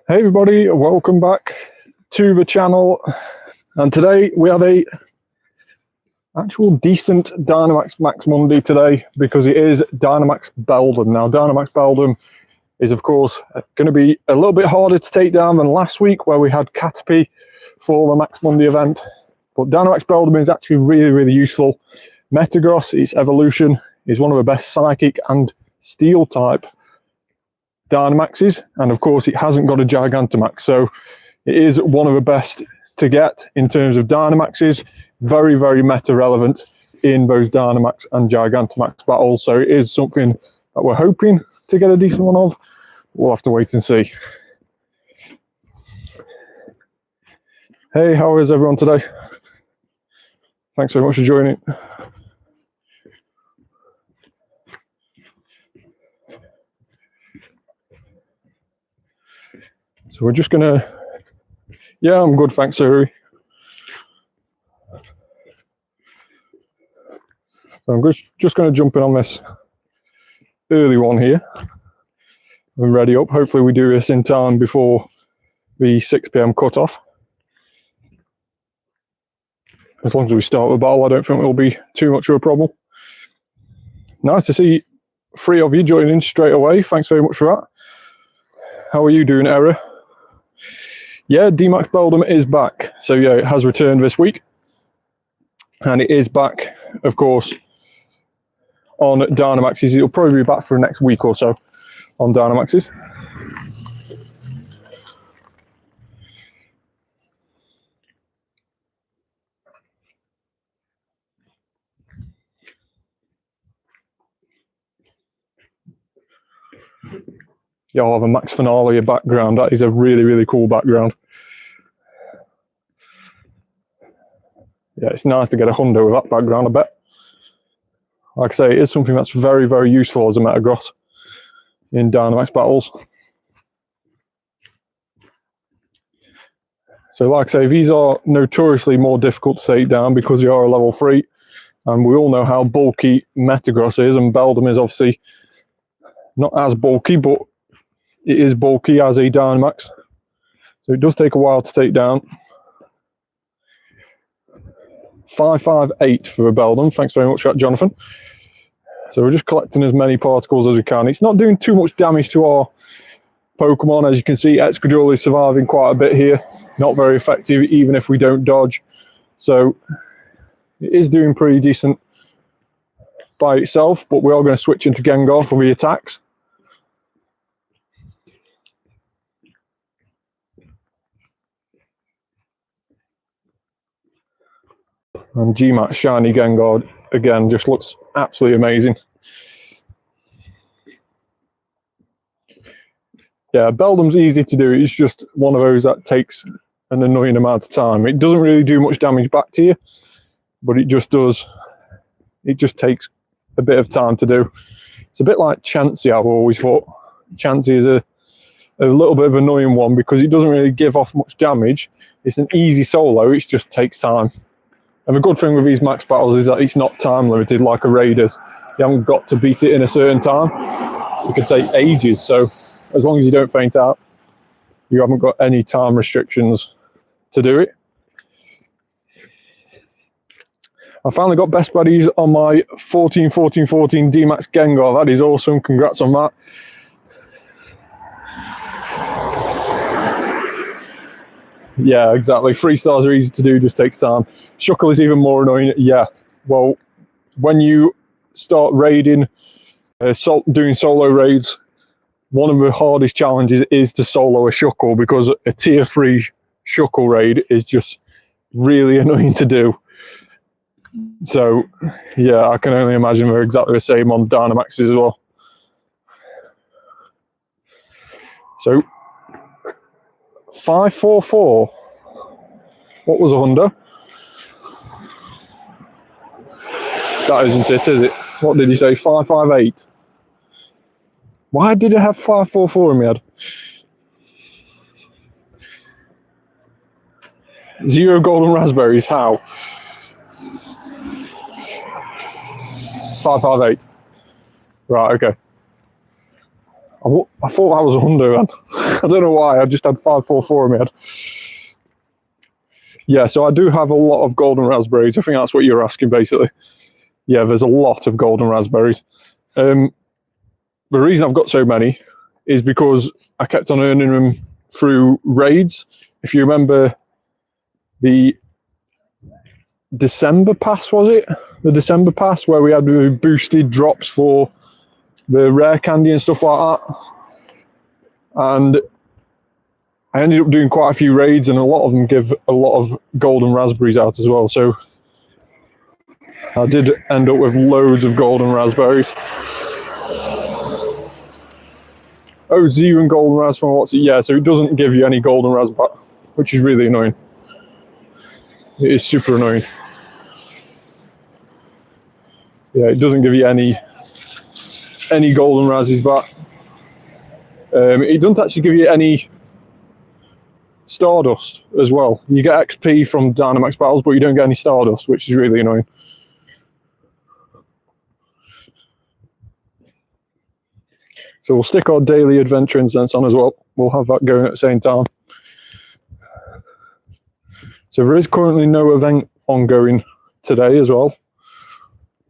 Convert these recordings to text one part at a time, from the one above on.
Hey everybody, welcome back to the channel, and today we have a actual decent Dynamax Max Monday today because it is Dynamax Beldum. Now Dynamax Beldum is of course going to be a little bit harder to take down than last week where we had Caterpie for the Max Monday event, but Dynamax Beldum is actually really useful. Metagross, its evolution, is one of the best Psychic and Steel type Dynamaxes, and of course it hasn't got a Gigantamax, so it is one of the best to get in terms of Dynamaxes. Very meta relevant in those Dynamax and Gigantamax battles, so it is something that we're hoping to get a decent one of. We'll have to wait and see. Hey, how is everyone today? Thanks very much for joining. So we're just gonna, yeah, I'm good, thanks, Siri. So I'm just gonna jump in on this early one here and ready up. Hopefully we do this in time before the 6 PM cutoff. As long as we start the battle, I don't think it'll be too much of a problem. Nice to see 3 of you joining straight away. Thanks very much for that. How are you doing, Era? Yeah, Dynamax Beldum is back. So yeah, it has returned this week. And it is back, of course, on Dynamaxes. It'll probably be back for the next week or so on Dynamaxes. Yeah, I'll have a Max Finale background. That is a really cool background. Yeah, it's nice to get a hundo with that background, I bet. Like I say, it is something that's very useful as a Metagross in Dynamax battles. So like I say, these are notoriously more difficult to take down because you are a level 3. And we all know how bulky Metagross is, and Beldum is obviously not as bulky, but it is bulky as a Dynamax. So it does take a while to take down. 558 for a Beldum. Thanks very much for that, Jonathan. So we're just collecting as many particles as we can. It's not doing too much damage to our Pokemon. As you can see, Excadrill is surviving quite a bit here. Not very effective, even if we don't dodge. So it is doing pretty decent by itself, but we are going to switch into Gengar for the attacks. And GMAX Shiny Gengar, again, just looks absolutely amazing. Yeah, Beldum's easy to do. It's just one of those that takes an annoying amount of time. It doesn't really do much damage back to you, but it just does. It just takes a bit of time to do. It's a bit like Chansey, I've always thought. Chansey is a little bit of an annoying one because it doesn't really give off much damage. It's an easy solo, it just takes time. And the good thing with these max battles is that it's not time limited like a Raiders. You haven't got to beat it in a certain time. It can take ages, so as long as you don't faint out, you haven't got any time restrictions to do it. I finally got best buddies on my 14-14-14 Dynamax Gengar. That is awesome, congrats on that. Yeah, exactly. 3 stars are easy to do, just takes time. Shuckle is even more annoying. Yeah, well, when you start raiding, doing solo raids, one of the hardest challenges is to solo a Shuckle because a tier 3 Shuckle raid is just really annoying to do. So, yeah, I can only imagine they're exactly the same on Dynamaxes as well. So, 544. What was a hundo? That isn't it, is it? What did you say? 558. Why did it have 544 in my head? 0 golden raspberries. How? 558. Right. Okay. I thought that was a hundo then. I don't know why, I just had 544 in my head. Yeah, so I do have a lot of golden raspberries. I think that's what you're asking, basically. Yeah, there's a lot of golden raspberries. The reason I've got so many is because I kept on earning them through raids. If you remember the December pass, was it? The December pass where we had boosted drops for the rare candy and stuff like that. And I ended up doing quite a few raids, and a lot of them give a lot of golden raspberries out as well. So I did end up with loads of golden raspberries. Oh, 0 and golden ras from what's it? Yeah, so it doesn't give you any golden raspberry, which is really annoying. It is super annoying. Yeah, it doesn't give you any golden razzes back. It doesn't actually give you any Stardust as well. You get XP from Dynamax battles, but you don't get any Stardust, which is really annoying. So we'll stick our daily adventure incense on as well. We'll have that going at the same time. So there is currently no event ongoing today as well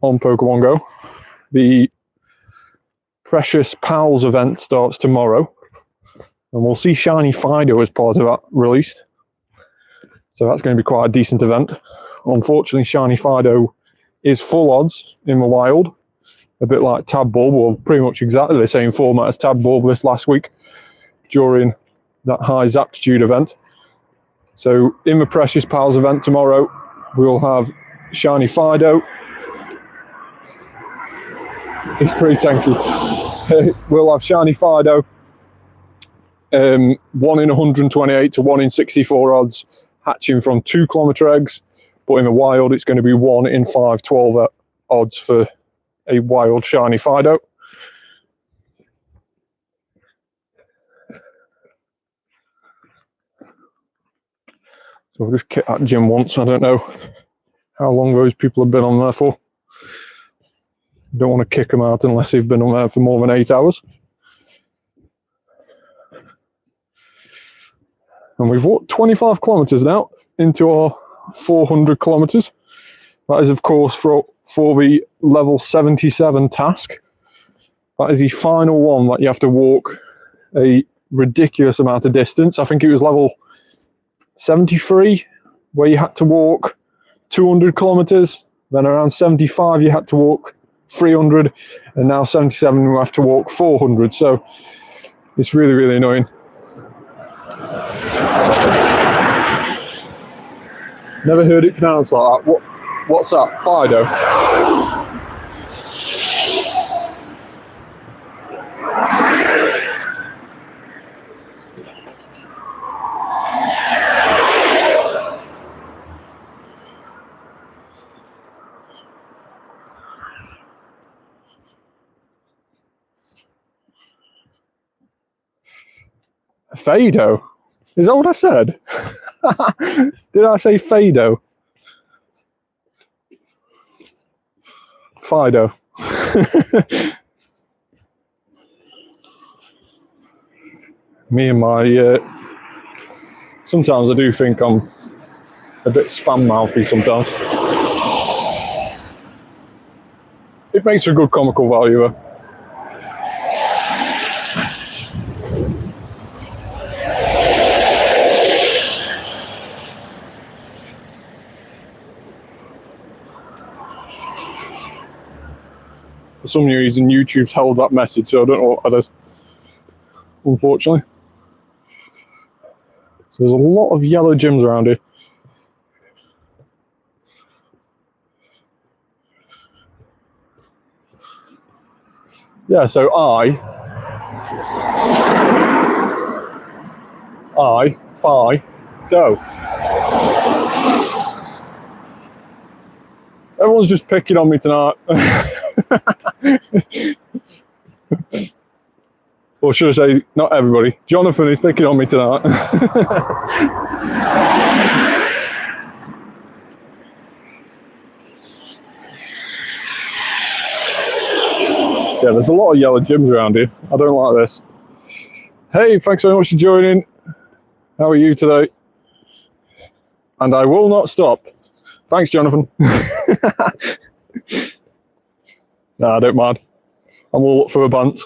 on Pokemon Go. The Precious Pals event starts tomorrow, and we'll see Shiny Fido as part of that released. So that's going to be quite a decent event. Unfortunately, Shiny Fido is full odds in the wild, a bit like Tab Bulb, or pretty much exactly the same format as Tab Bulb this last week during that high Zaptitude event. So in the Precious Pals event tomorrow, we'll have Shiny Fido. It's pretty tanky. We'll have Shiny Fido, 1 in 128 to 1 in 64 odds, hatching from 2 kilometre eggs, but in the wild it's going to be 1 in 512 odds for a wild Shiny Fido. So we'll just kick that gym once. I don't know how long those people have been on there for. Don't want to kick them out unless they've been on there for more than 8 hours. And we've walked 25 kilometres now into our 400 kilometres. That is, of course, for the level 77 task. That is the final one that you have to walk a ridiculous amount of distance. I think it was level 73 where you had to walk 200 kilometres. Then around 75 you had to walk 300, and now 77 we have to walk 400. So it's really, really annoying. Never heard it pronounced like that. What's that? Fido? Fado? Is that what I said? Did I say Fado? Fido. Me and my... sometimes I do think I'm a bit spam-mouthy sometimes. It makes for a good comical value though. For some reason, YouTube's held that message, so I don't know what that is, unfortunately. So there's a lot of yellow gyms around here. Yeah, so Fido. Everyone's just picking on me tonight. Or should I say, not everybody. Jonathan is picking on me tonight. Yeah, there's a lot of yellow gyms around here. I don't like this. Hey, thanks very much for joining. How are you today? And I will not stop. Thanks, Jonathan. Nah, I don't mind. I'm all up for a bunt.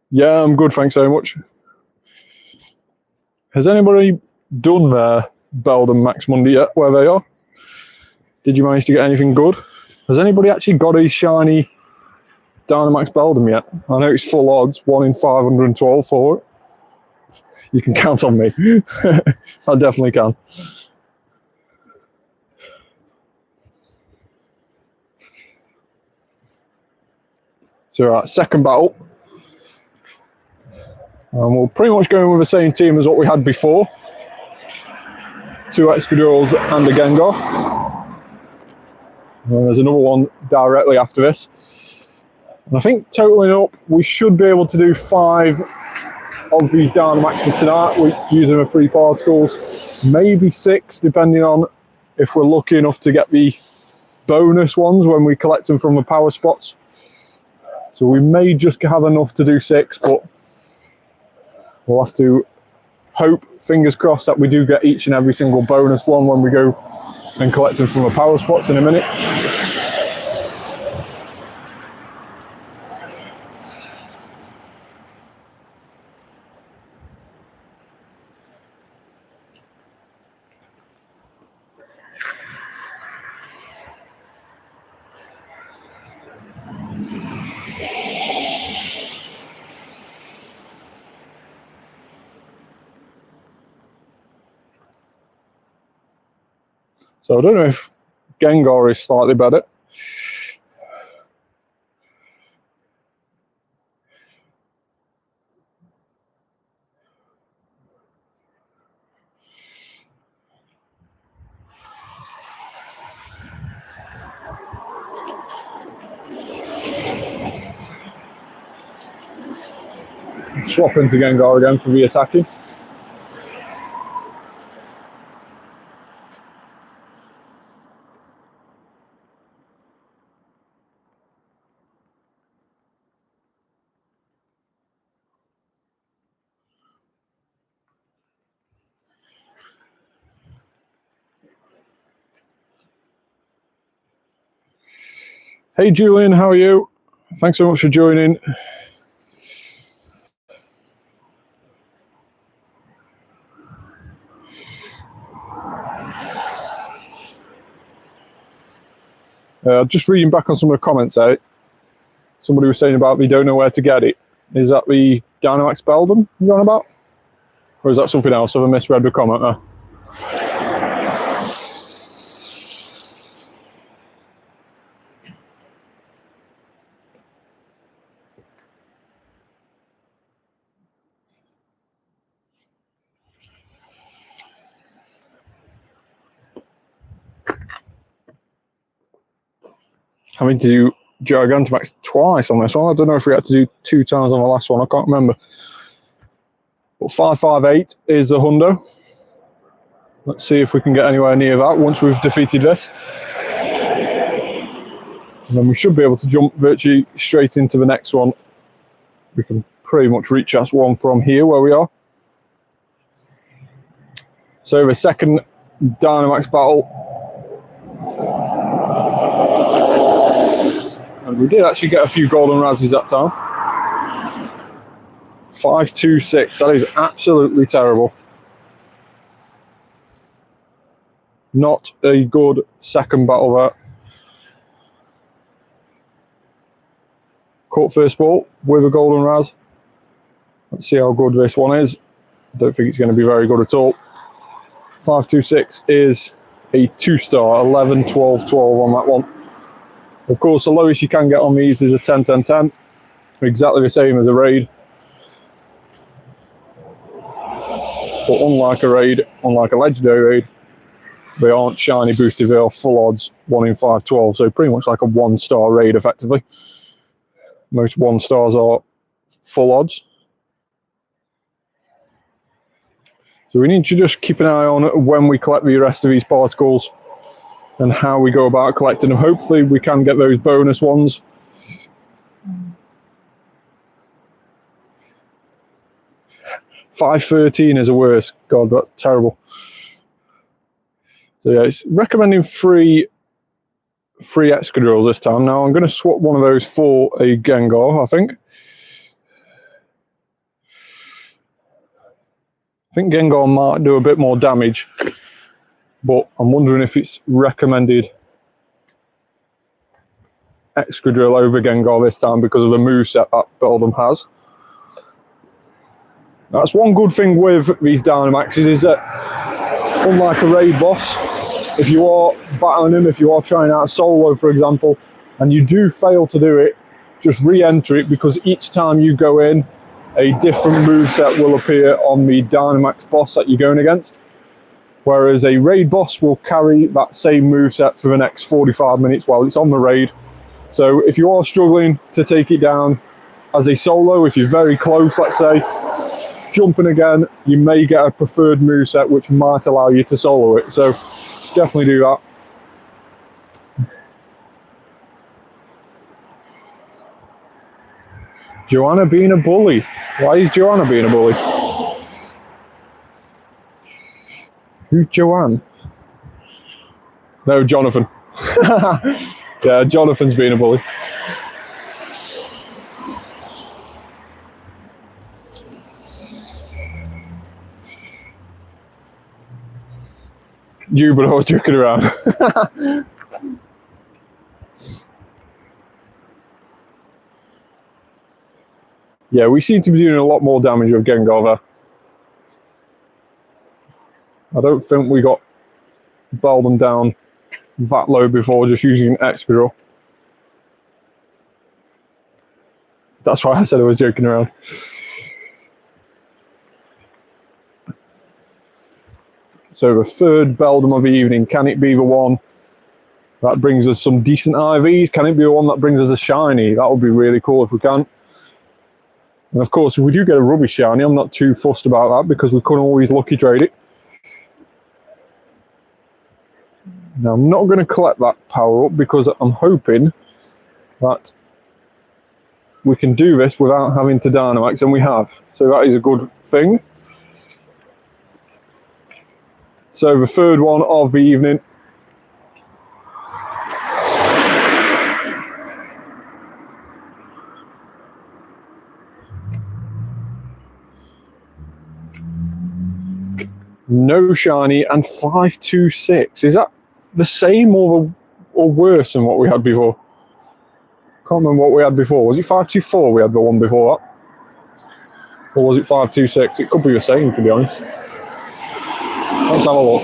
Yeah, I'm good, thanks very much. Has anybody done their Beldum Max Monday yet, where they are? Did you manage to get anything good? Has anybody actually got a shiny Dynamax Beldum yet? I know it's full odds, 1 in 512 for it. You can count on me. I definitely can. So right, second battle. And we're pretty much going with the same team as what we had before. 2 Excadrills and a Gengar. And there's another one directly after this. And I think totaling up, we should be able to do 5 of these Dynamaxes tonight, using the 3 particles. Maybe 6, depending on if we're lucky enough to get the bonus ones when we collect them from the power spots. So we may just have enough to do 6, but we'll have to hope, fingers crossed, that we do get each and every single bonus one when we go and collect them from the power spots in a minute. So I don't know if Gengar is slightly better. Swap into Gengar again for the attacking. Hey Julian, how are you? Thanks so much for joining. Just reading back on some of the comments out. Somebody was saying about they don't know where to get it. Is that the Dynamax Beldum you're on about? Or is that something else? Have I misread the comment there? Having to do Gigantamax twice on this one. I don't know if we had to do 2 times on the last one. I can't remember. But 558 is the hundo. Let's see if we can get anywhere near that once we've defeated this. And then we should be able to jump virtually straight into the next one. We can pretty much reach that one from here where we are. So the second Dynamax battle. And we did actually get a few golden Razzies that time. 526, that is absolutely terrible. Not a good second battle there. Caught first ball with a golden Raz. Let's see how good this one is. I don't think it's going to be very good at all. 526 is a 2-star, 11, 12, 12 on that one. Of course, the lowest you can get on these is a 10, 10, 10. Exactly the same as a raid. But unlike a raid, unlike a legendary raid, they aren't shiny boosted, they are full odds, 1 in 512. So pretty much like a 1-star raid, effectively. Most 1-stars are full odds. So we need to just keep an eye on when we collect the rest of these particles and how we go about collecting them. Hopefully we can get those bonus ones. $5.13 is a worse. God, that's terrible. So yeah, it's recommending three Excadrills this time. Now I'm going to swap one of those for a Gengar, I think. I think Gengar might do a bit more damage, but I'm wondering if it's recommended Excadrill over Gengar this time because of the moveset that Beldum has. That's one good thing with these Dynamaxes is that, unlike a raid boss, if you are battling him, if you are trying out solo, for example, and you do fail to do it, just re-enter it, because each time you go in, a different moveset will appear on the Dynamax boss that you're going against. Whereas a raid boss will carry that same moveset for the next 45 minutes while it's on the raid. So if you are struggling to take it down as a solo, if you're very close, let's say, jumping again, you may get a preferred moveset which might allow you to solo it. So definitely do that. Joanna being a bully. Why is Joanna being a bully? Who's Joanne? No, Jonathan. Yeah, Jonathan's being a bully. You, but I was joking around. Yeah, we seem to be doing a lot more damage with Gengar there. I don't think we got Beldum down that low before just using an Excadrill. That's why I said I was joking around. So the third Beldum of the evening, can it be the one that brings us some decent IVs? Can it be the one that brings us a shiny? That would be really cool if we can. And of course, if we do get a rubbish shiny, I'm not too fussed about that because we couldn't always lucky trade it. Now, I'm not going to collect that power up because I'm hoping that we can do this without having to Dynamax, and we have. So that is a good thing. So the third one of the evening. No shiny and 526. Is that the same or worse than what we had before? Can't remember what we had before. Was it 524 we had the one before that? Or was it 526? It could be the same, to be honest. Let's have a look.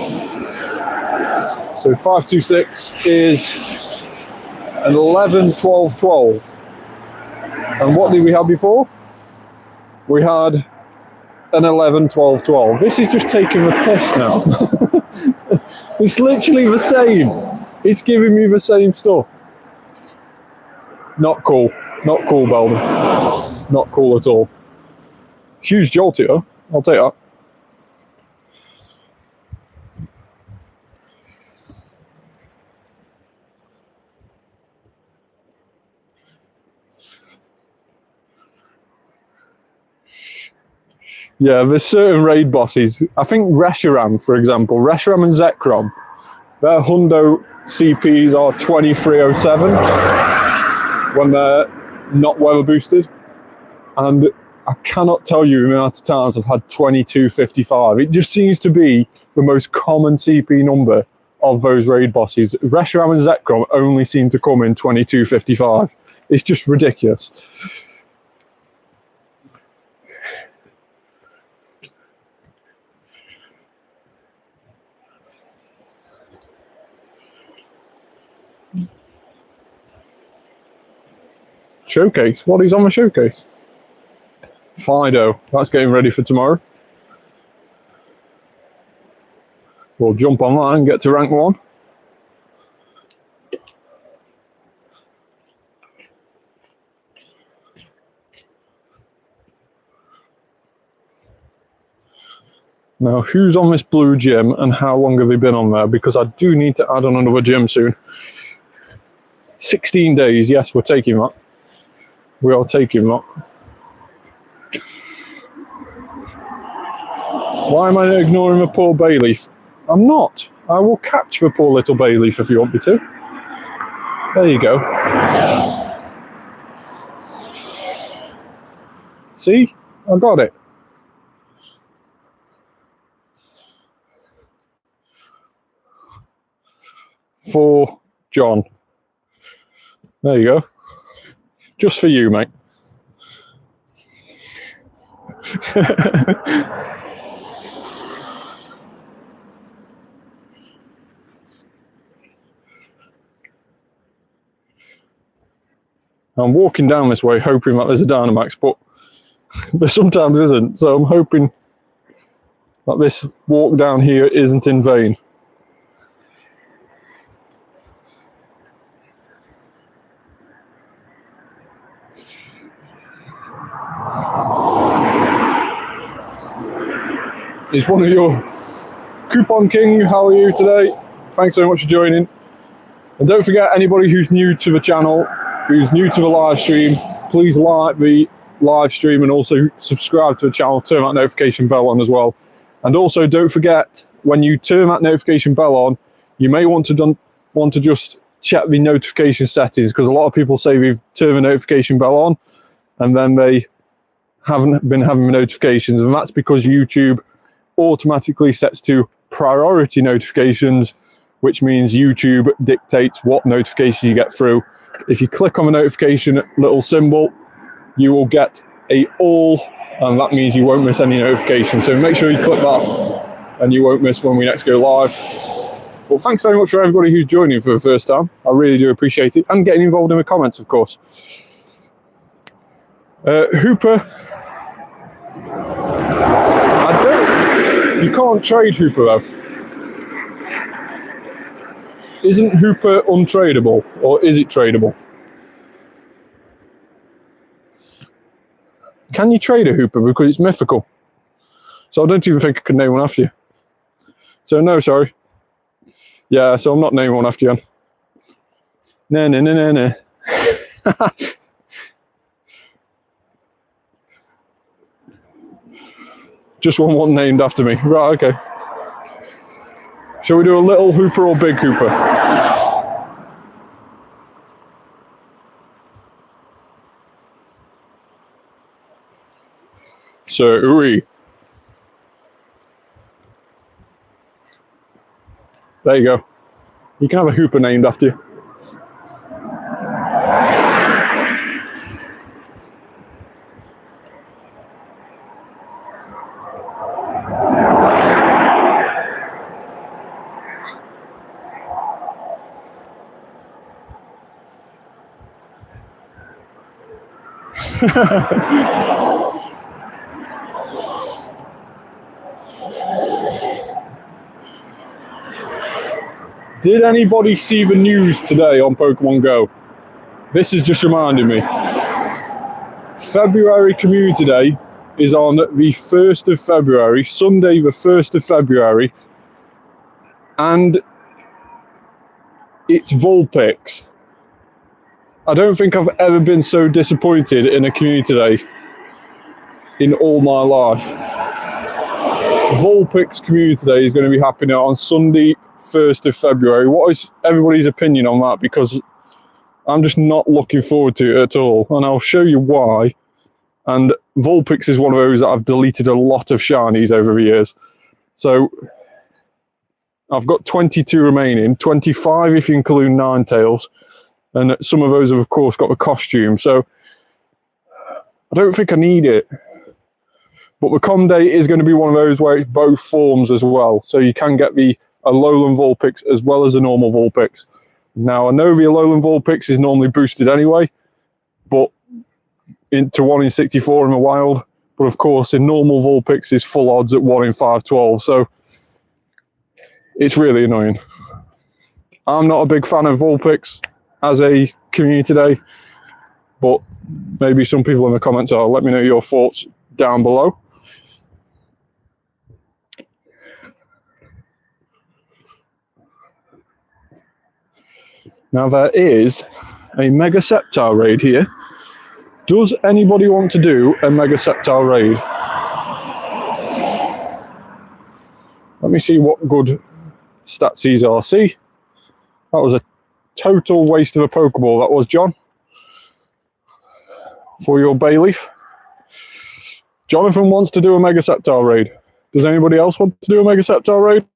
So 526 is an 11, 12, 12. And what did we have before? We had an 11, 12, 12. This is just taking the piss now. It's literally the same. It's giving me the same stuff. Not cool. Not cool, Beldum. Not cool at all. Huge jolty though. I'll take that. Yeah, there's certain raid bosses. I think Reshiram, for example, Reshiram and Zekrom, their Hundo CPs are 2307 when they're not weather boosted. And I cannot tell you the amount of times I've had 2255. It just seems to be the most common CP number of those raid bosses. Reshiram and Zekrom only seem to come in 2255. It's just ridiculous. Showcase? What is on the showcase? Fido. That's getting ready for tomorrow. We'll jump on that and get to rank 1. Now, who's on this blue gym and how long have they been on there? Because I do need to add on another gym soon. 16 days, yes, we're taking that. We are taking that. Why am I ignoring the poor bay leaf? I'm not. I will catch the poor little bay leaf if you want me to. There you go. See? I got it. For John. There you go. Just for you, mate. I'm walking down this way hoping that there's a Dynamax, but there sometimes isn't. So I'm hoping that this walk down here isn't in vain. Is one of your Coupon King, how are you today? Thanks so much for joining. And don't forget, anybody who's new to the channel, who's new to the live stream, please like the live stream and also subscribe to the channel, turn that notification bell on as well. And also don't forget, when you turn that notification bell on, you may want to just check the notification settings, because a lot of people say we've turned the notification bell on and then they haven't been having the notifications, and that's because YouTube automatically sets to priority notifications, which means YouTube dictates what notification you get through. If you click on the notification little symbol, you will get a all, and that means you won't miss any notifications. So make sure you click that and you won't miss when we next go live. Well, thanks very much for everybody who's joining for the first time. I really do appreciate it, and getting involved in the comments, of course. Hooper, you can't trade Hooper though. Isn't Hooper untradeable, or is it tradable? Can you trade a Hooper? Because it's mythical. So I don't even think I can name one after you. So no, sorry. Yeah, so I'm not naming one after you. No. Just one named after me. Right, okay. Shall we do a little Hooper or big Hooper? So, there you go. You can have a Hooper named after you. Did anybody see the news today on Pokemon Go? This is just reminding me. February Community Day is on the 1st of February, Sunday the 1st of February, and it's Vulpix. I don't think I've ever been so disappointed in a Community Day in all my life. Vulpix Community Day is going to be happening on Sunday, 1st of February. What is everybody's opinion on that? Because I'm just not looking forward to it at all, and I'll show you why. And Vulpix is one of those that I've deleted a lot of shinies over the years. So I've got 22 remaining, 25 if you include Ninetales, and some of those have of course got the costume. So I don't think I need it. But the Com Day is going to be one of those where it's both forms as well. So you can get the Alolan Vulpix as well as a normal Vulpix. Now I know the Alolan Vulpix is normally boosted anyway, but into 1 in 64 in the wild. But of course in normal Vulpix is full odds at 1 in 512. So it's really annoying. I'm not a big fan of Vulpix as a Community Day, but maybe some people in the comments are. Let me know your thoughts down below. Now there is a Mega Sceptile raid here. Does anybody want to do a Mega Sceptile raid? Let me see what good stats these are. See, that was a total waste of a Pokeball. That was, John, for your Bayleaf. Jonathan wants to do a Mega Sceptile raid. Does anybody else want to do a Mega Sceptile raid?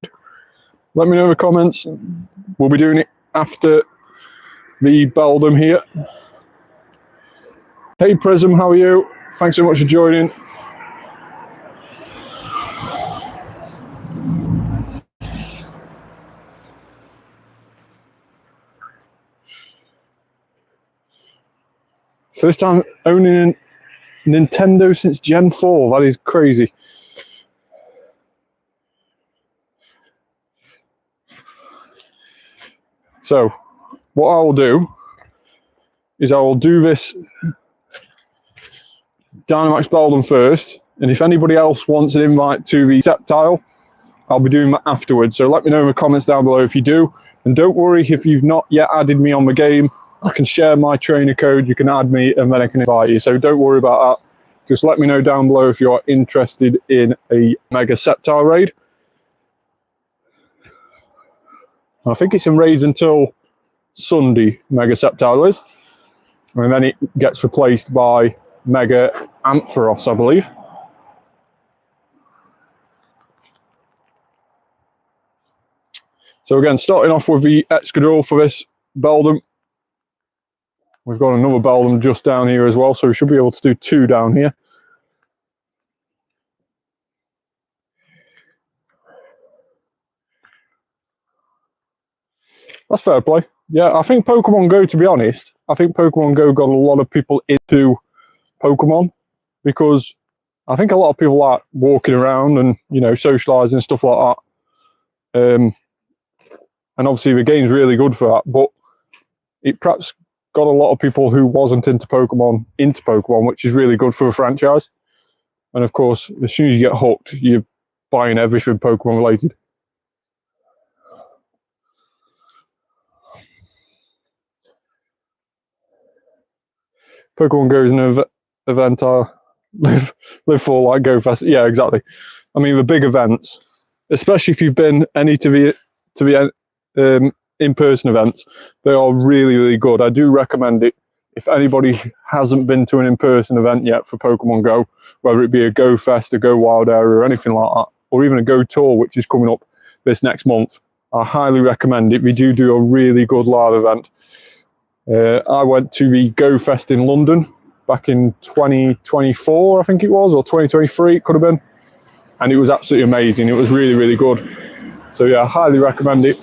Let me know in the comments. We'll be doing it after the Beldum here. Hey Prism, how are you? Thanks so much for joining. First time owning a Nintendo since Gen 4. That is crazy. So, what I will do is I will do this Dynamax Beldum first, and if anybody else wants an invite to the Sceptile, I'll be doing that afterwards. So let me know in the comments down below if you do. And don't worry if you've not yet added me on the game. I can share my trainer code, you can add me, and then I can invite you. So don't worry about that. Just let me know down below if you're interested in a Mega Sceptile raid. I think it's in raids until Sunday, Mega Sceptile is. And then it gets replaced by Mega Ampharos, I believe. So again, starting off with the Excadrill for this Beldum. We've got another Beldum just down here as well, so we should be able to do 2 down here. That's fair play. Yeah, I think Pokemon Go, to be honest, I think Pokemon Go got a lot of people into Pokemon, because I think a lot of people like walking around and, you know, socialising and stuff like that. And obviously the game's really good for that, but it perhaps got a lot of people who wasn't into Pokemon, which is really good for a franchise. And of course, as soon as you get hooked, you're buying everything Pokemon related. Pokemon Go is an event I live for, like Go Fest. Yeah, exactly. I mean, the big events, especially if you've been any to the in-person events, they are really, really good. I do recommend it. If anybody hasn't been to an in-person event yet for Pokemon Go, whether it be a Go Fest, a Go Wild Area, or anything like that, or even a Go Tour, which is coming up this next month, I highly recommend it. We do a really good live event. I went to the Go Fest in London back in 2024, I think it was, or 2023, it could have been. And it was absolutely amazing. It was really, really good. So yeah, I highly recommend it.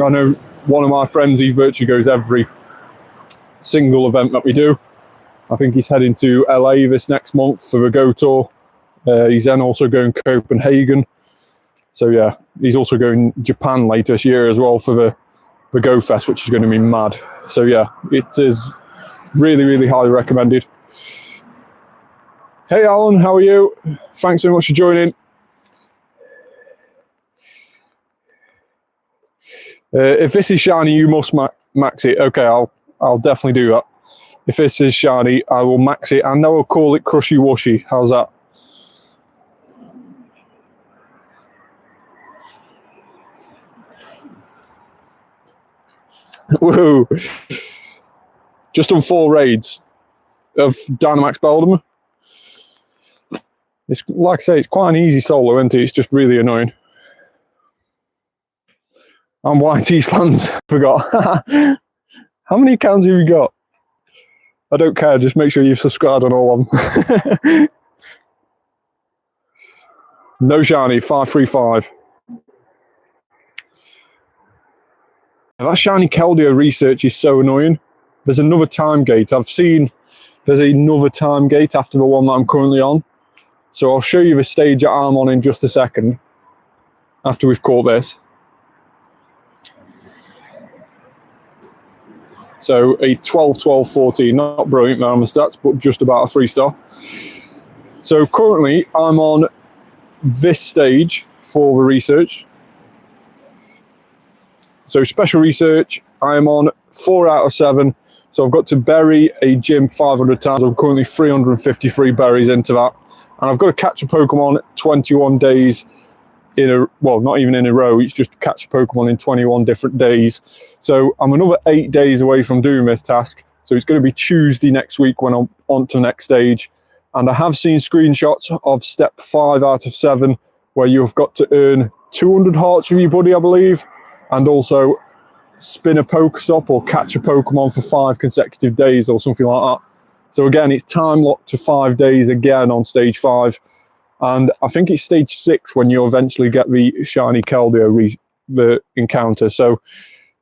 I know one of my friends, he virtually goes every single event that we do. I think he's heading to LA this next month for the Go Tour. He's then also going Copenhagen. So yeah, he's also going Japan later this year as well for the Go Fest, which is going to be mad. So yeah, it is really, really highly recommended. Hey Alan, how are you? Thanks so much for joining. If this is shiny, you must max it. Okay, I'll definitely do that. If this is shiny, I will max it, and I will call it Crushy Wushy. How's that? Woohoo! Just done 4 raids of Dynamax Beldum. It's like I say, it's quite an easy solo, isn't it? It's just really annoying. And YT Slams, forgot. How many accounts have you got? I don't care, just make sure you've subscribed on all of them. No shiny, 535. That shiny Keldeo research is so annoying. There's another time gate. I've seen there's another time gate after the one that I'm currently on. So I'll show you the stage that I'm on in just a second, after we've caught this. So a 12, 12, 14, not brilliant there on the stats, but just about a 3-star. So currently I'm on this stage for the research. So special research, I'm on 4 out of 7. So I've got to bury a gym 500 times. I'm currently 353 berries into that. And I've got to catch a Pokemon 21 days in a, well, not even in a row. It's just catch a Pokemon in 21 different days. So I'm another 8 days away from doing this task. So it's going to be Tuesday next week when I'm on to the next stage. And I have seen screenshots of step 5 out of 7, where you've got to earn 200 hearts with your buddy, I believe, and also spin a Pokestop or catch a Pokemon for 5 consecutive days or something like that. So again, it's time locked to 5 days again on stage 5. And I think it's stage 6 when you eventually get the shiny Keldeo the encounter. So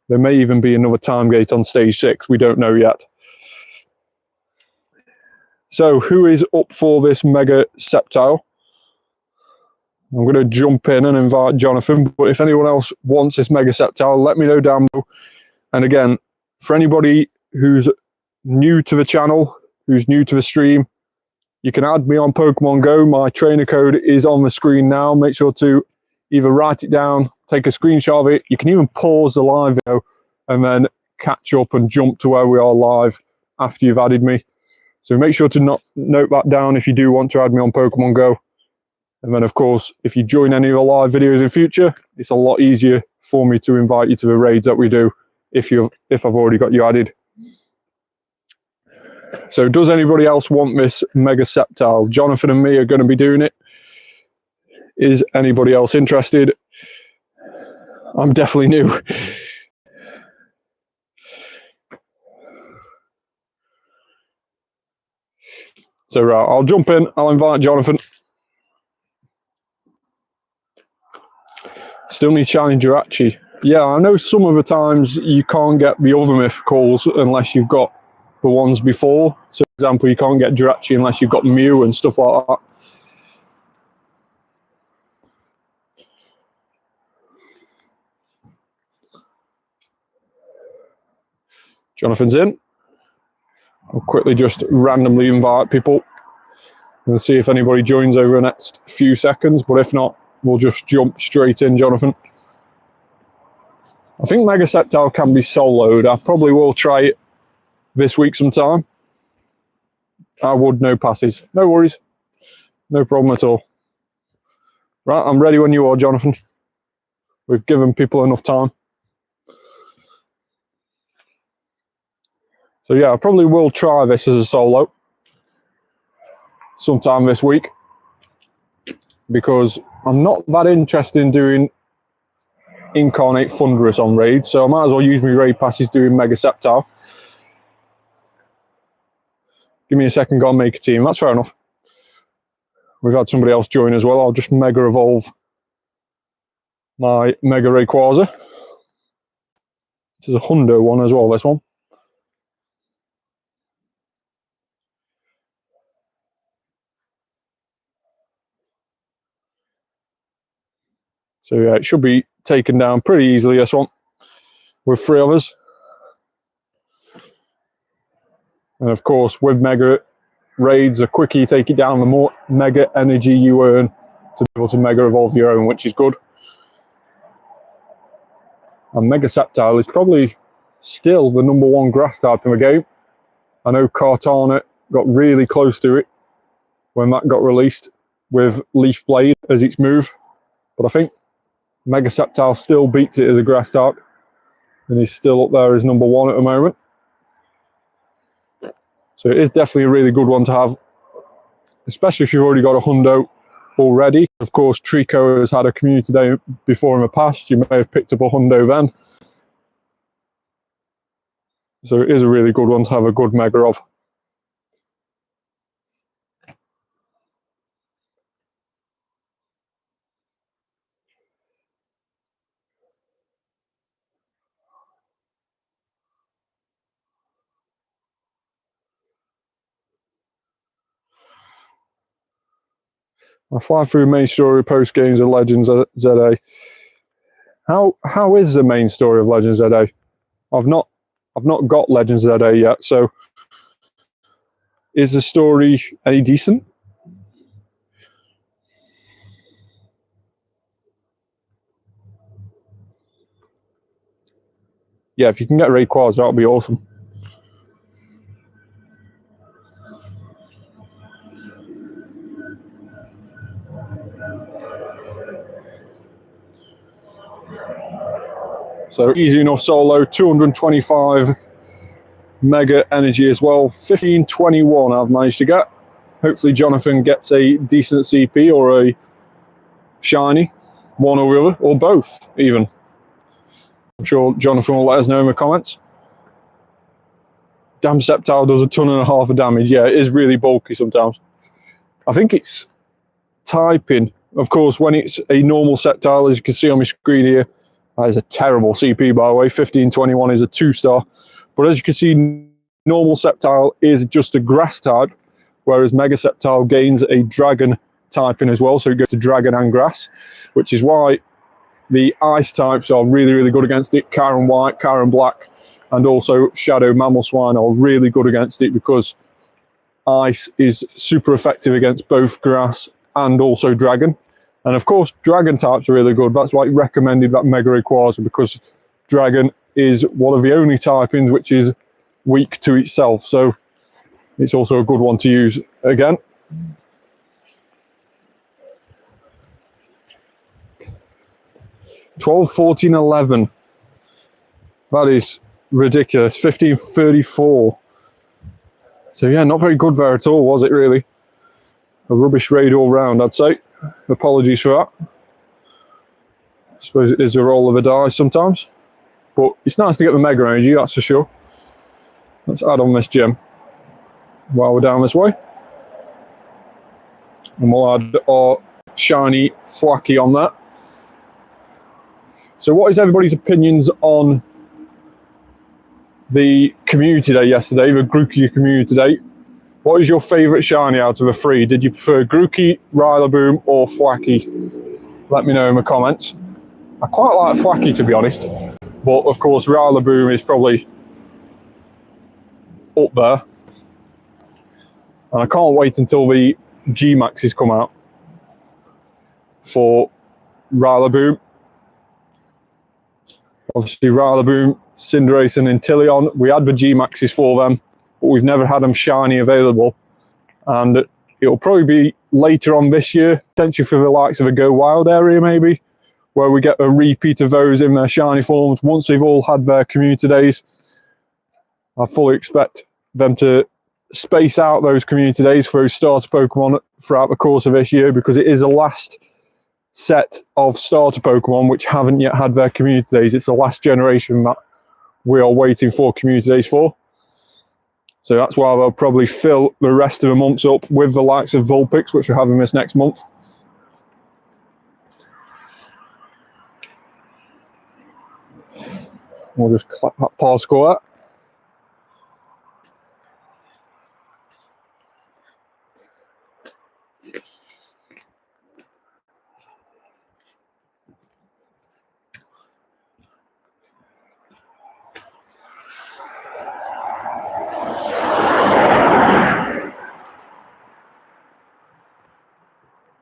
there may even be another time gate on stage 6. We don't know yet. So who is up for this Mega Sceptile? I'm going to jump in and invite Jonathan, but if anyone else wants this Mega Sceptile, let me know down below. And again, for anybody who's new to the channel, who's new to the stream, you can add me on Pokemon Go. My trainer code is on the screen now. Make sure to either write it down, take a screenshot of it. You can even pause the live video and then catch up and jump to where we are live after you've added me. So make sure to note that down if you do want to add me on Pokemon Go. And then, of course, if you join any of the live videos in future, it's a lot easier for me to invite you to the raids that we do if I've already got you added. So does anybody else want this Mega Sceptile? Jonathan and me are going to be doing it. Is anybody else interested? I'm definitely new. So right, I'll jump in. I'll invite Jonathan. Still need shiny Jirachi. Yeah, I know some of the times you can't get the other mythicals unless you've got the ones before. So, for example, you can't get Jirachi unless you've got Mew and stuff like that. Jonathan's in. I'll quickly just randomly invite people and see if anybody joins over the next few seconds. But if not, we'll just jump straight in, Jonathan. I think Mega Sceptile can be soloed. I probably will try it this week sometime. I would, no passes. No worries. No problem at all. Right, I'm ready when you are, Jonathan. We've given people enough time. So yeah, I probably will try this as a solo sometime this week, because I'm not that interested in doing Incarnate Thunderous on raid, so I might as well use my raid passes doing Mega Sceptile. Give me a second, go and make a team. That's fair enough. We've had somebody else join as well. I'll just Mega Evolve my Mega Rayquaza. This is a Hundo one as well, this one. So yeah, it should be taken down pretty easily, this one, with 3 of us. And of course, with Mega Raids, the quicker you take it down, the more Mega energy you earn to be able to Mega Evolve your own, which is good. And Mega Sceptile is probably still the #1 grass type in the game. I know Kartana got really close to it when that got released with Leaf Blade as its move. But I think Mega Sceptile still beats it as a grass type, and he's still up there as #1 at the moment. So it is definitely a really good one to have, especially if you've already got a Hundo already. Of course, Trico has had a community day before in the past. You may have picked up a Hundo then. So it is a really good one to have a good Mega of. I fly through main story, post games of Legends ZA. How is the main story of Legends ZA? I've not got Legends ZA yet, so is the story any decent? yeah, if you can get Rayquaza, that would be awesome. So easy enough solo, 225 mega energy as well. 1521 I've managed to get. Hopefully Jonathan gets a decent CP or a shiny, one or the other, or both even. I'm sure Jonathan will let us know in the comments. Damn Sceptile does 1.5 tons of damage. Yeah, it is really bulky sometimes. I think it's typing. Of course, when it's a normal Sceptile, as you can see on my screen here, that is a terrible CP, by the way. 1521 is a 2-star. But as you can see, normal Sceptile is just a grass type, whereas Mega Sceptile gains a dragon typing as well. So it goes to dragon and grass, which is why the ice types are really, really good against it. Karen White, Karen Black, and also Shadow Mamoswine are really good against it because ice is super effective against both grass and also dragon. And of course, dragon types are really good. That's why it recommended that Mega Rayquaza, because dragon is one of the only typings which is weak to itself. So it's also a good one to use again. $12, $14, $11. That is ridiculous. 1534. So yeah, not very good there at all, was it really? A rubbish raid all round, I'd say. Apologies for that. I suppose it is a roll of the dice sometimes. But it's nice to get the Mega Energy, that's for sure. Let's add on this gem while we're down this way. And we'll add our shiny Flacky on that. So what is everybody's opinions on the community day yesterday, the Grookey community day? What is your favourite shiny out of the three? Did you prefer Grookey, Rillaboom, or Flacky? Let me know in the comments. I quite like Flacky, to be honest. But of course, Rillaboom is probably up there. And I can't wait until the G-Maxes come out for Rillaboom. Obviously, Rillaboom, Cinderace, and Inteleon. We had the G-Maxes for them, but we've never had them shiny available. And it'll probably be later on this year, potentially for the likes of a Go Wild area maybe, where we get a repeat of those in their shiny forms. Once they've all had their community days, I fully expect them to space out those community days for those starter Pokemon throughout the course of this year, because it is the last set of starter Pokemon which haven't yet had their community days. It's the last generation that we are waiting for community days for. So that's why they'll probably fill the rest of the months up with the likes of Vulpix, which we're having this next month. We'll just clap that particle out.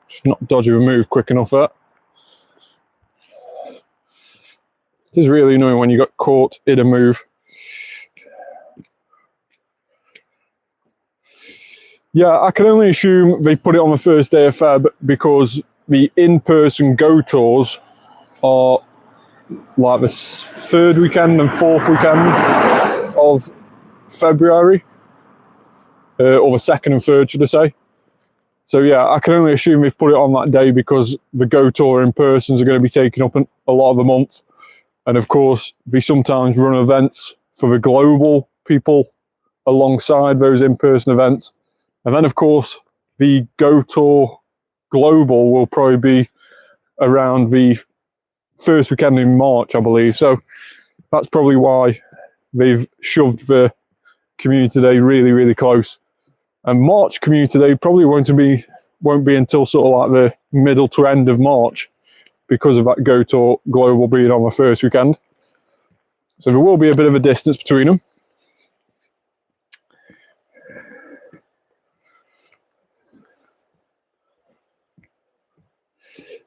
Just not dodging a move quick enough there. It is really annoying when you got caught in a move. Yeah, I can only assume they put it on the first day of Feb because the in-person Go Tours are like the 3rd weekend and 4th weekend of February. Or the 2nd and 3rd, should I say. So yeah, I can only assume they've put it on that day because the Go Tour in-persons are going to be taking up a lot of the month. And of course, they sometimes run events for the global people alongside those in-person events. And then, of course, the Go Tour Global will probably be around the 1st weekend in March, I believe. So that's probably why they've shoved the community day really, really close. And March community day probably won't be until sort of like the middle to end of March, because of that Go Tour Global being on the 1st weekend. So there will be a bit of a distance between them.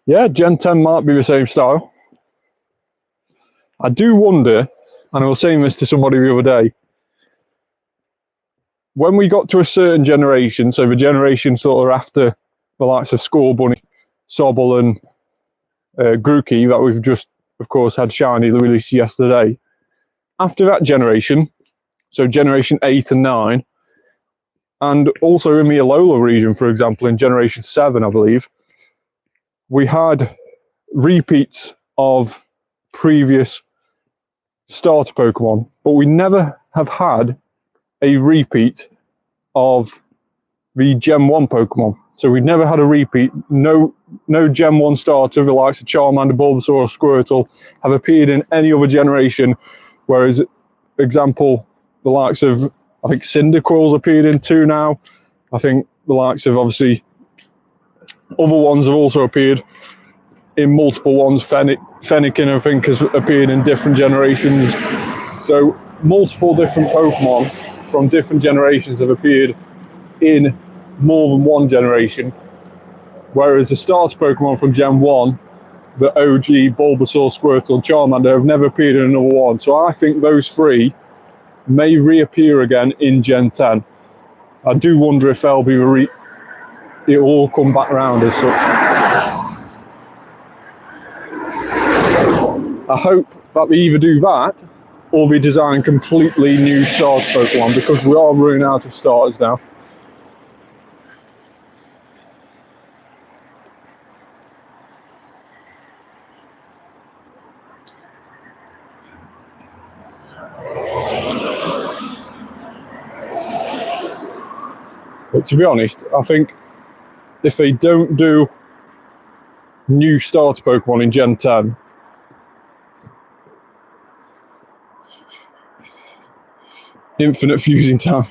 Yeah, Gen 10 might be the same style. I do wonder and I was saying this to somebody the other day, when we got to a certain generation, so the generation sort of after the likes of Scorbunny, Sobble and Grookey that we've just, of course, had shiny released yesterday, after that generation, so generation 8 and 9, and also in the Alola region, for example, in generation 7, I believe, we had repeats of previous starter Pokemon, but we never have had a repeat of the Gen 1 Pokemon. So we never had a repeat. No Gen 1 starter, the likes of Charmander, Bulbasaur, or Squirtle, have appeared in any other generation, whereas, example, the likes of, I think Cyndaquil's appeared in 2 now. I think the likes of, obviously, other ones have also appeared in multiple ones. Fennekin, I think, has appeared in different generations. So multiple different Pokemon from different generations have appeared in more than one generation, whereas the starter Pokemon from Gen 1, the OG Bulbasaur, Squirtle and Charmander, have never appeared in another one. So I think those 3 may reappear again in Gen 10. I do wonder if they'll be it'll all come back around as such. I hope that they either do that or they design completely new starter Pokemon, because we are running out of starters now. But to be honest, I think if they don't do new starter Pokemon in Gen 10, infinite fusing time.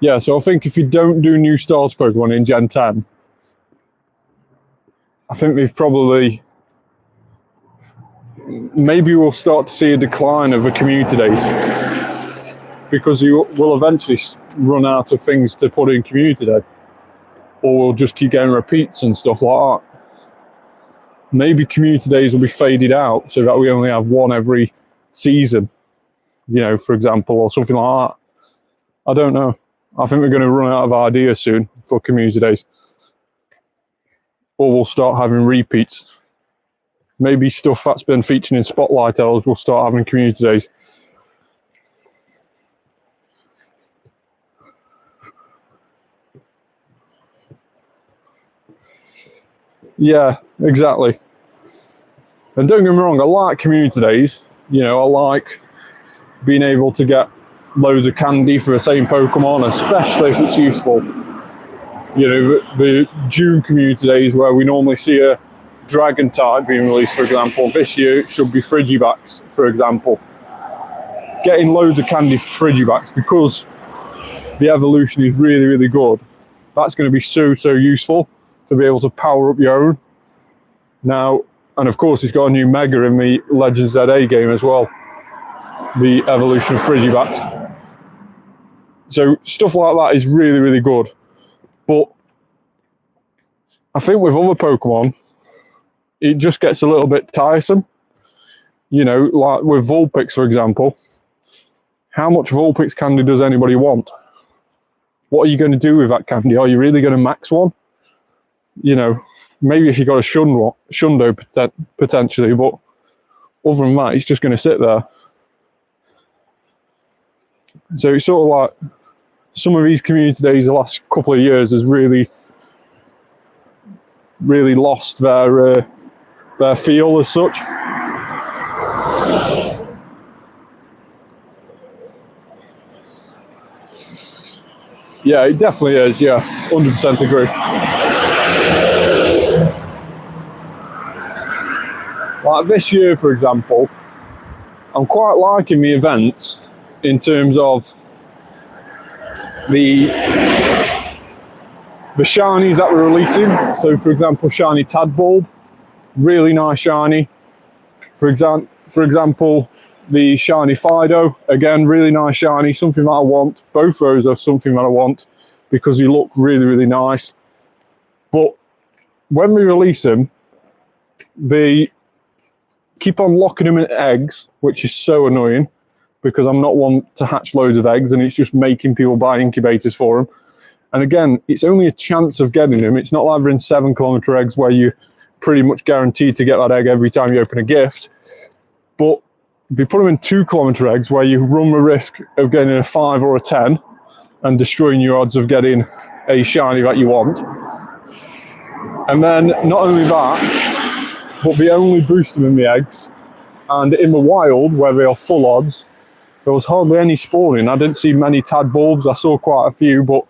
Yeah, so I think if you don't do new starter Pokemon in Gen 10, I think we've probably, maybe we'll start to see a decline of the community days, because you will eventually run out of things to put in community day, or we'll just keep getting repeats and stuff like that. Maybe community days will be faded out so that we only have one every season, you know, for example, or something like that. I don't know. I think we're going to run out of ideas soon for community days, or we'll start having repeats. Maybe stuff that's been featured in Spotlight Hours will start having community days. Yeah, exactly. And don't get me wrong, I like community days. You know, I like being able to get loads of candy for the same Pokemon, especially if it's useful. You know, the June community days where we normally see a Dragon type being released, for example. This year it should be Frigibax, for example. Getting loads of candy for Frigibax, because the evolution is really, really good. That's going to be so useful to be able to power up your own. Now, and of course, it's got a new Mega in the Legends ZA game as well. The evolution of Frigibax. So stuff like that is really, really good. But I think with other Pokemon, it just gets a little bit tiresome. You know, like with Vulpix, for example. How much Vulpix candy does anybody want? What are you going to do with that candy? Are you really going to max one? You know, maybe if you got a Shundo potentially, but other than that, it's just going to sit there. So it's sort of like some of these community days the last couple of years has really lost their feel as such. Yeah, it definitely is. Yeah, 100% agree. Like this year, for example, I'm quite liking the events in terms of the shinies that we're releasing. So, for example, shiny Tadbulb, really nice shiny. For example, the shiny Fido, again, really nice shiny, something that I want. Both those are something that I want because they look really, really nice. But when we release them, the keep on locking them in eggs, which is so annoying because I'm not one to hatch loads of eggs, and it's just making people buy incubators for them. And again, it's only a chance of getting them. It's not like they're in 7-kilometre eggs where you're pretty much guaranteed to get that egg every time you open a gift. But if you put them in 2-kilometre eggs where you run the risk of getting a 5 or a 10 and destroying your odds of getting a shiny that you want. And then not only that, but they only boost them in the eggs. And in the wild, where they are full odds, there was hardly any spawning. I didn't see many tadbulbs. I saw quite a few, but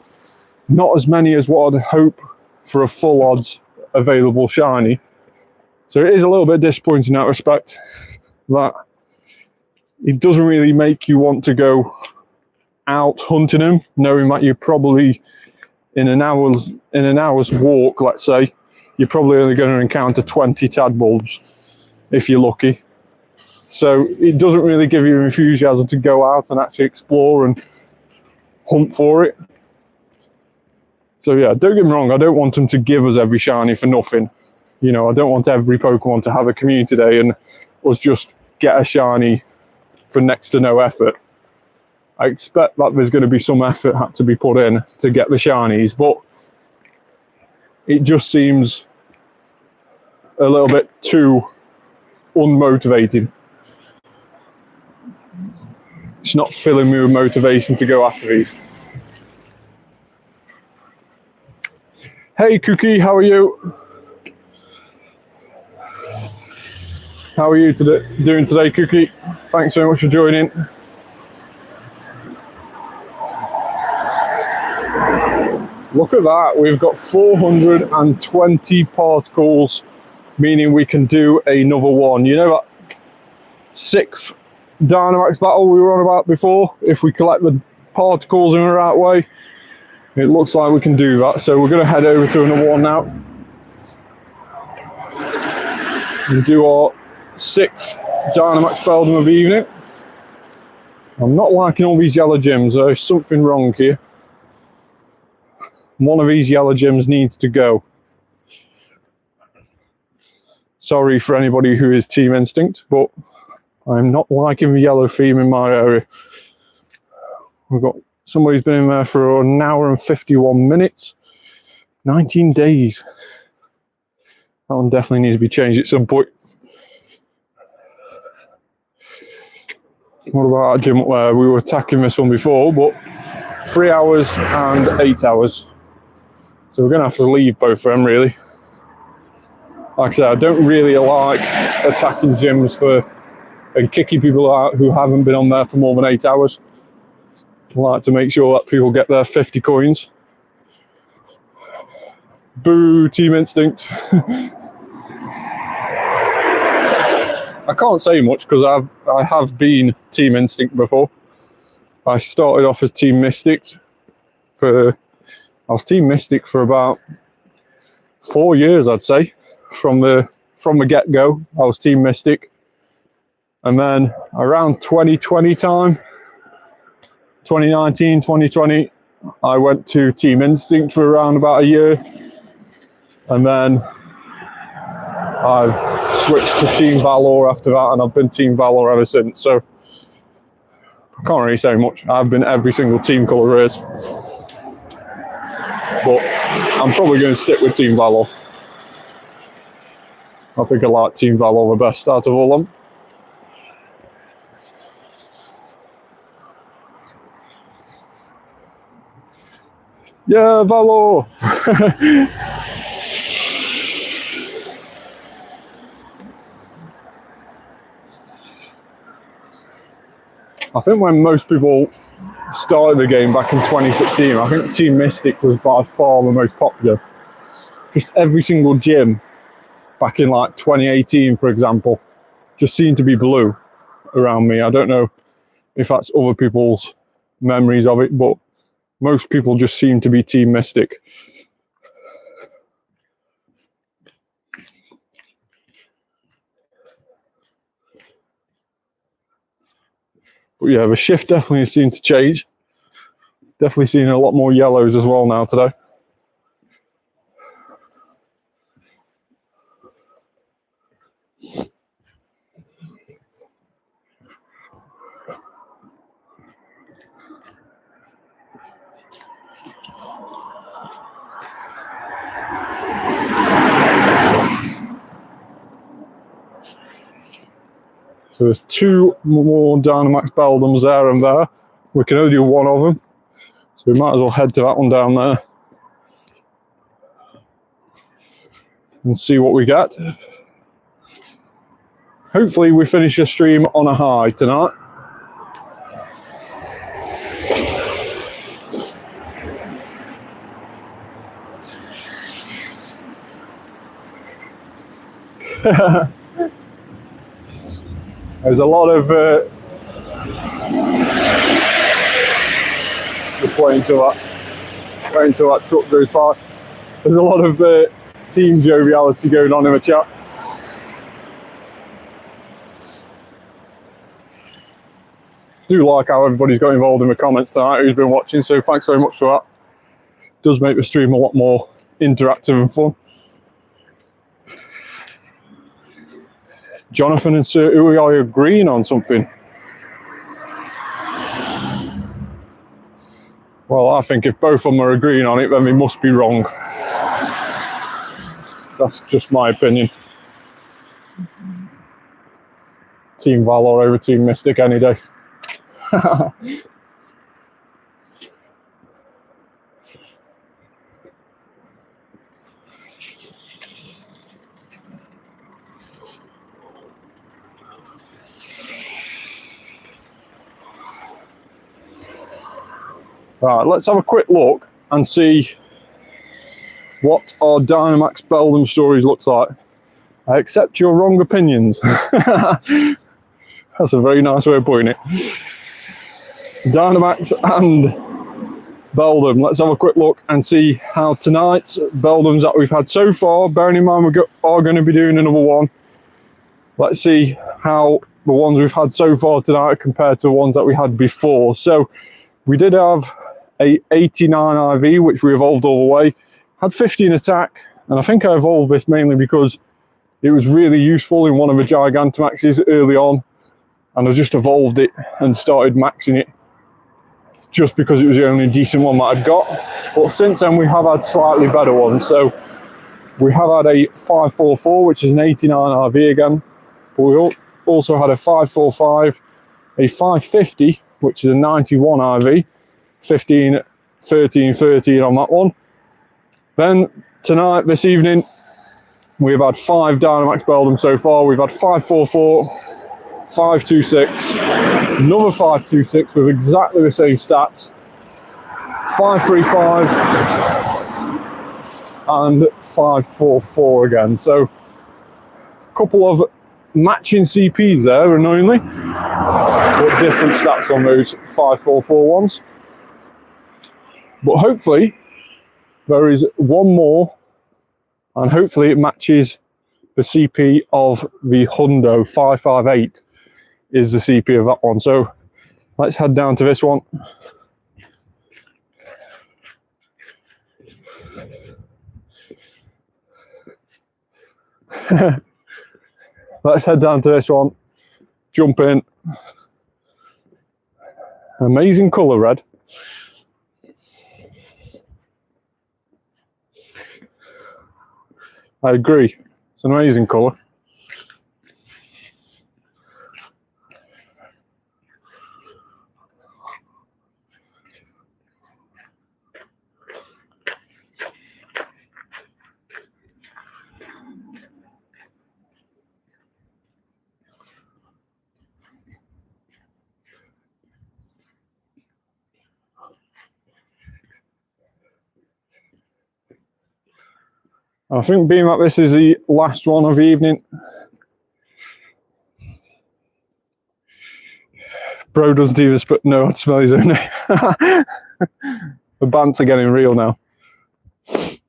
not as many as what I'd hope for a full odds available shiny. So it is a little bit disappointing in that respect, that it doesn't really make you want to go out hunting them, knowing that you're probably in an hour's walk, let's say, you're probably only going to encounter 20 tadbulbs if you're lucky. So it doesn't really give you enthusiasm to go out and actually explore and hunt for it. So yeah, don't get me wrong, I don't want them to give us every shiny for nothing. You know, I don't want every Pokemon to have a community day and us just get a shiny for next to no effort. I expect that there's going to be some effort had to be put in to get the shinies, but it just seems a little bit too unmotivating. It's not filling me with motivation to go after these. Hey Cookie, how are you? How are you doing today, Cookie? Thanks so much for joining. Look at that, we've got 420 particles, meaning we can do another one. You know that 6th Dynamax battle we were on about before? If we collect the particles in the right way, it looks like we can do that. So we're going to head over to another one now and do our 6th Dynamax Beldum of the evening. I'm not liking all these yellow gems. There's something wrong here. One of these yellow gems needs to go. Sorry for anybody who is Team Instinct, but I'm not liking the yellow theme in my area. We've got somebody's been in there for an hour and 51 minutes. 19 days. That one definitely needs to be changed at some point. What about our gym where we were attacking this one before, but 3 hours and 8 hours. So we're going to have to leave both of them, really. Like I said, I don't really like attacking gyms and kicking people out who haven't been on there for more than 8 hours. I like to make sure that people get their 50 coins. Boo, Team Instinct. I can't say much because I have been Team Instinct before. I started off as Team Mystic I was Team Mystic for about 4 years, I'd say. From the get-go, I was Team Mystic. And then around 2020 time, 2019, 2020, I went to Team Instinct for around about a year. And then I've switched to Team Valor after that, and I've been Team Valor ever since. So I can't really say much. I've been every single team colour there is. But I'm probably going to stick with Team Valor. I think I like Team Valor the best out of all of them. Yeah, Valor! I think when most people started the game back in 2016, I think Team Mystic was by far the most popular. Just every single gym back in like 2018, for example, just seemed to be blue around me. I don't know if that's other people's memories of it, but most people just seem to be Team Mystic. But yeah, the shift definitely seemed to change. Definitely seeing a lot more yellows as well now today. So there's 2 more Dynamax Beldums there and there. We can only do 1 of them. So we might as well head to that one down there and see what we get. Hopefully we finish the stream on a high tonight. There's a lot of just waiting till that truck goes by. There's a lot of team joviality going on in the chat. Do like how everybody's got involved in the comments tonight who's been watching, so thanks very much for that. It does make the stream a lot more interactive and fun. Jonathan and Sir Uwe are agreeing on something. Well, I think if both of them are agreeing on it, then they must be wrong. That's just my opinion. Team Valor over Team Mystic any day. Right, let's have a quick look and see what our Dynamax Beldum stories looks like. I accept your wrong opinions. That's a very nice way of putting it. Dynamax and Beldum. Let's have a quick look and see how tonight's Beldums that we've had so far, bearing in mind we are going to be doing another one. Let's see how the ones we've had so far tonight compared to the ones that we had before. So we did have a 89 IV, which we evolved all the way. Had 15 attack, and I think I evolved this mainly because it was really useful in one of the Gigantamaxes early on, and I just evolved it and started maxing it just because it was the only decent one that I'd got. But since then we have had slightly better ones. So we have had a 544, which is an 89 IV again, but we also had a 545, a 550, which is a 91 IV, 15, 13, 13 on that one. Then tonight, this evening, we've had 5 Dynamax Beldum so far. We've had 544, 526, another 526 with exactly the same stats, 535, and 544 again. So a couple of matching CPs there, annoyingly, but different stats on those 544 ones. But hopefully there is one more, and hopefully it matches the CP of the Hundo. 558 is the CP of that one. So let's head down to this one. Let's head down to this one, jump in. Amazing colour, red. I agree, it's an amazing colour. I think being that this is the last one of the evening, bro doesn't even know how to smell his own name. The banter getting real now. I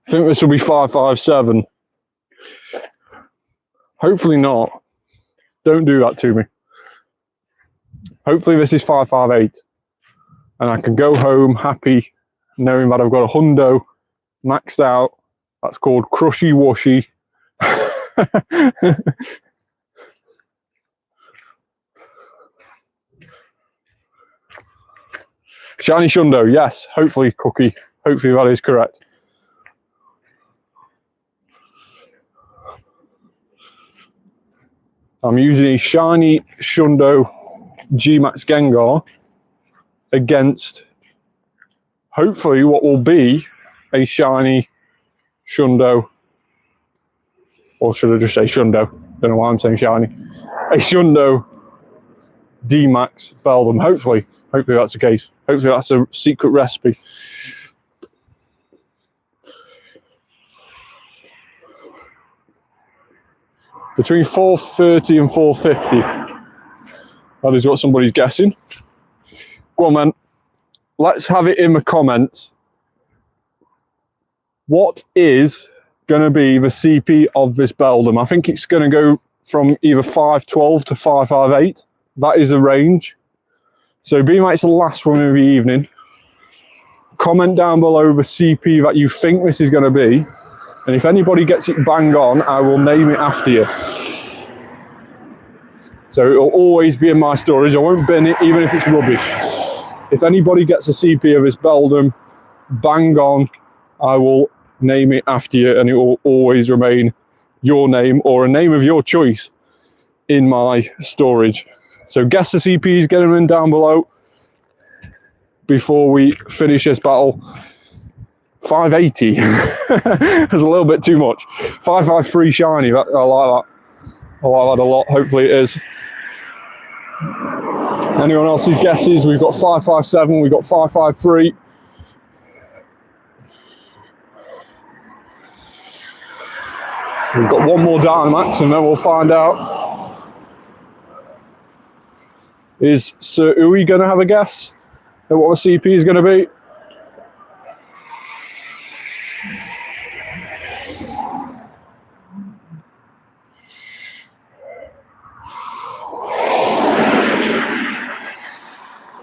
think this will be 557. Hopefully not. Don't do that to me. Hopefully this is 558 and I can go home happy knowing that I've got a Hundo maxed out. That's called Crushy Wushy Shiny Shundo, yes. Hopefully, Cookie. Hopefully that is correct. I'm using a shiny Shundo G-Max Gengar against hopefully what will be a shiny Shundo, or should I just say Shundo? Don't know why I'm saying shiny. A Shundo D-Max Beldum. Hopefully that's the case. Hopefully that's a secret recipe. Between 430 and 450. That is what somebody's guessing. Go on, man. Let's have it in the comments. What is going to be the CP of this Beldum? I think it's going to go from either 512 to 558. That is the range. So being like it's the last one of the evening, comment down below the CP that you think this is going to be. And if anybody gets it bang on, I will name it after you. So it'll always be in my storage. I won't bin it, even if it's rubbish. If anybody gets a CP of this Beldum, bang on, I will name it after you, and it will always remain your name or a name of your choice in my storage. So guess the CPs, get them in down below before we finish this battle. 580. That's a little bit too much. 553 shiny. I like that. I like that a lot. Hopefully it is. Anyone else's guesses? We've got 557. We've got 553. We've got one more Dynamax, and then we'll find out. Is Sir Uwe going to have a guess at what the CP is going to be?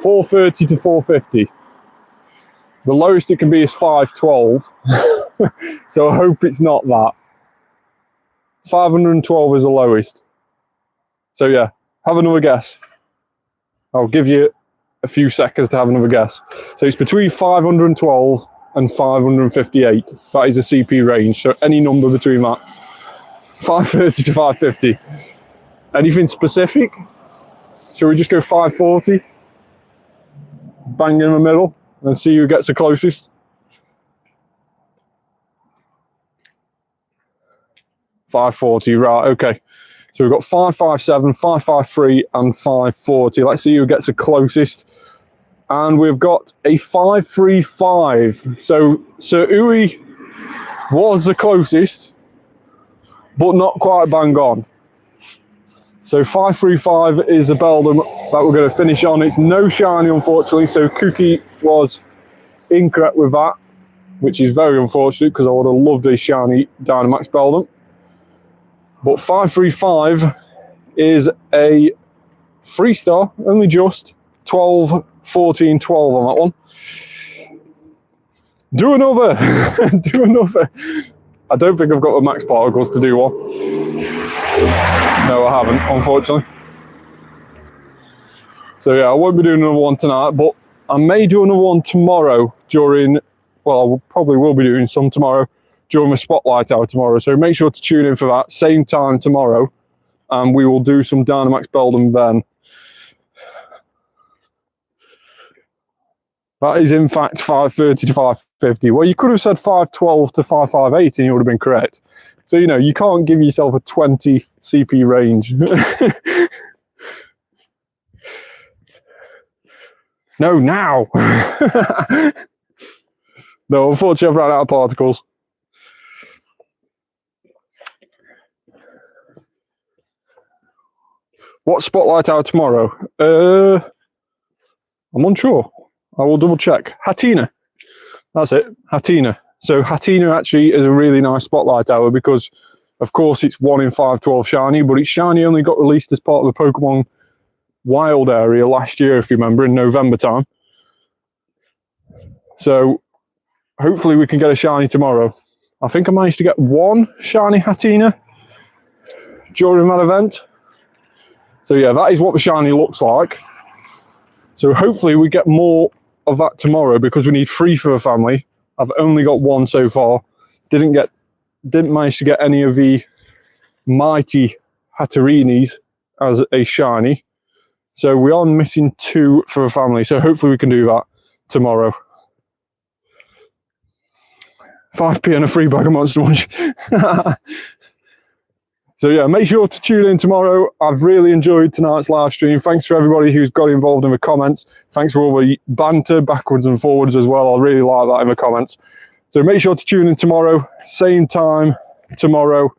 $430 to $450. The lowest it can be is 512. So I hope it's not that. 512 is the lowest. So yeah, have another guess. I'll give you a few seconds to have another guess. So it's between 512 and 558. That is the CP range. So any number between that. 530 to 550. Anything specific? Shall we just go 540? Bang in the middle and see who gets the closest. 540, right, okay. So we've got 557, 553 and 540. Let's see who gets the closest. And we've got a 535. So Sir Uwe was the closest, but not quite bang on. So 535 is a Beldum that we're going to finish on. It's no shiny, unfortunately, so Cookie was incorrect with that, which is very unfortunate because I would have loved a shiny Dynamax Beldum. But 535 is a 3-star, only just 12, 14, 12 on that one. Do another! Do another! I don't think I've got the max particles to do one. No, I haven't, unfortunately. So yeah, I won't be doing another one tonight, but I may do another one tomorrow during, well, I probably will be doing some tomorrow during the spotlight hour tomorrow. So make sure to tune in for that, same time tomorrow, and we will do some Dynamax Beldum then. That is in fact 530 to 550. Well, you could have said 512 to 558 and you would have been correct. So, you know, you can't give yourself a 20 CP range. No, now. No, unfortunately, I've run out of particles. What spotlight hour tomorrow? I'm unsure. I will double check. Hatina. That's it. Hatina. So Hatina actually is a really nice spotlight hour because, of course, it's 1 in 512 shiny, but its shiny only got released as part of the Pokemon Wild area last year, if you remember, in November time. So hopefully we can get a shiny tomorrow. I think I managed to get one shiny Hatina during that event. So yeah, that is what the shiny looks like. So hopefully we get more of that tomorrow, because we need 3 for the family. I've only got 1 so far. Didn't manage to get any of the mighty Hatterinis as a shiny. So we are missing 2 for the family. So hopefully we can do that tomorrow. 5p and a free bag of Monster Munch. So yeah, make sure to tune in tomorrow. I've really enjoyed tonight's live stream. Thanks for everybody who's got involved in the comments. Thanks for all the banter backwards and forwards as well. I really like that in the comments. So make sure to tune in tomorrow, same time tomorrow,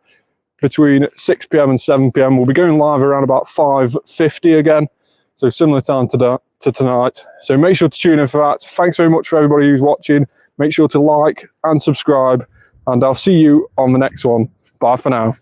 between 6 p.m. and 7 p.m. We'll be going live around about 5:50 again. So similar time to tonight. So make sure to tune in for that. Thanks very much for everybody who's watching. Make sure to like and subscribe, and I'll see you on the next one. Bye for now.